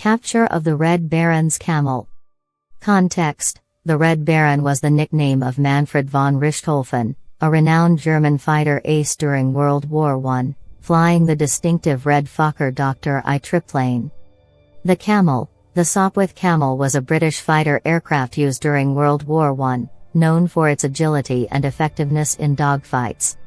capture of the Red Baron's camel. Context: the Red Baron was the nickname of Manfred von Richthofen, a renowned German fighter ace during World War I, flying the distinctive red Fokker WWI triplane. The Camel, the Sopwith Camel, was a British fighter aircraft used during World War I, known for its agility and effectiveness in dogfights.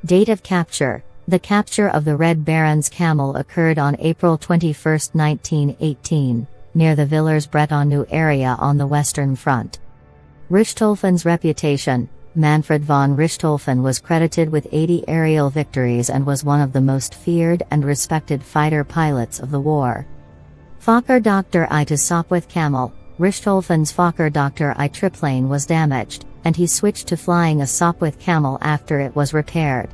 Date of capture: the capture of the Red Baron's camel occurred on April 21, 1918, near the Villers-Bretonneux area on the Western Front. Richthofen's reputation: Manfred von Richthofen was credited with 80 aerial victories and was one of the most feared and respected fighter pilots of the war. Fokker WWI to Sopwith Camel: Richthofen's Fokker WWI triplane was damaged, and he switched to flying a Sopwith Camel after it was repaired.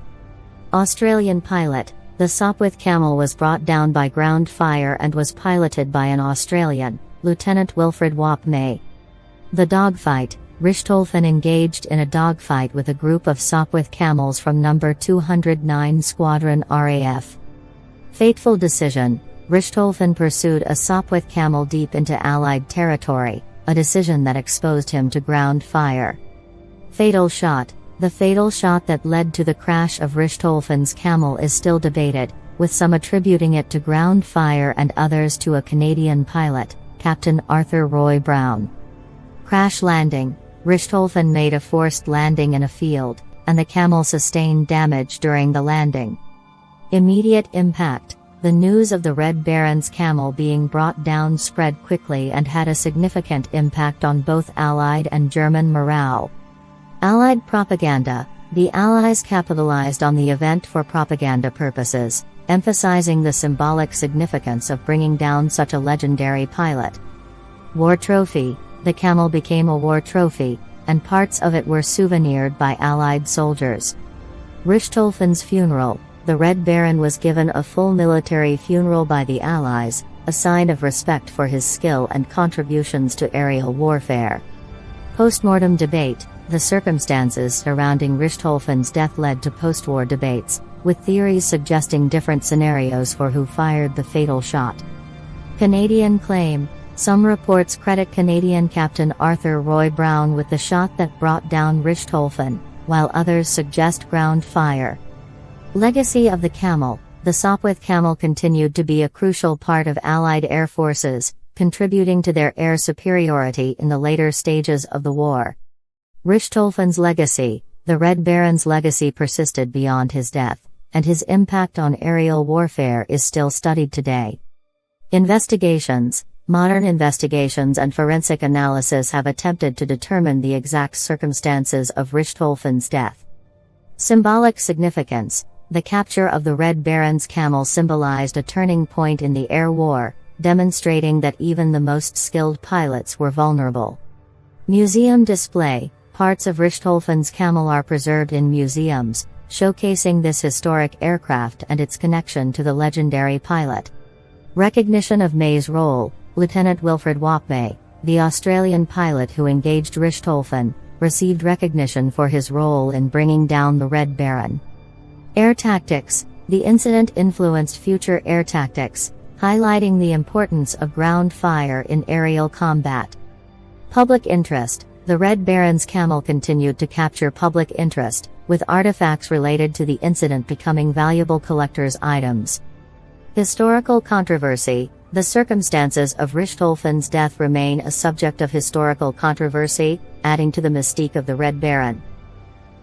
Australian pilot: the Sopwith Camel was brought down by ground fire and was piloted by an Australian, Lieutenant Wilfred Wapme. The dogfight: Richthofen engaged in a dogfight with a group of Sopwith Camels from No. 209 Squadron RAF. Fateful decision: Richthofen pursued a Sopwith Camel deep into Allied territory, a decision that exposed him to ground fire. Fatal shot: the fatal shot that led to the crash of Richthofen's camel is still debated, with some attributing it to ground fire and others to a Canadian pilot, Captain Arthur Roy Brown. Crash landing: Richthofen made a forced landing in a field, and the camel sustained damage during the landing. Immediate impact: the news of the Red Baron's camel being brought down spread quickly and had a significant impact on both Allied and German morale. Allied propaganda: the Allies capitalized on the event for propaganda purposes, emphasizing the symbolic significance of bringing down such a legendary pilot. War trophy: the camel became a war trophy, and parts of it were souvenired by Allied soldiers. Richthofen's funeral: the Red Baron was given a full military funeral by the Allies, a sign of respect for his skill and contributions to aerial warfare. Postmortem debate: the circumstances surrounding Richthofen's death led to post-war debates, with theories suggesting different scenarios for who fired the fatal shot. Canadian claim: some reports credit Canadian Captain Arthur Roy Brown with the shot that brought down Richthofen, while others suggest ground fire. Legacy of the Camel: the Sopwith Camel continued to be a crucial part of Allied air forces, contributing to their air superiority in the later stages of the war. Richthofen's legacy: the Red Baron's legacy persisted beyond his death, and his impact on aerial warfare is still studied today. Investigations: modern investigations and forensic analysis have attempted to determine the exact circumstances of Richthofen's death. Symbolic significance: the capture of the Red Baron's camel symbolized a turning point in the air war, demonstrating that even the most skilled pilots were vulnerable. Museum display: parts of Richthofen's camel are preserved in museums, showcasing this historic aircraft and its connection to the legendary pilot. Recognition of May's role: Lieutenant Wilfred Wapme, the Australian pilot who engaged Richthofen, received recognition for his role in bringing down the Red Baron. Air tactics: the incident influenced future air tactics, highlighting the importance of ground fire in aerial combat. Public interest: the Red Baron's camel continued to capture public interest, with artifacts related to the incident becoming valuable collector's items. Historical controversy: the circumstances of Richthofen's death remain a subject of historical controversy, adding to the mystique of the Red Baron.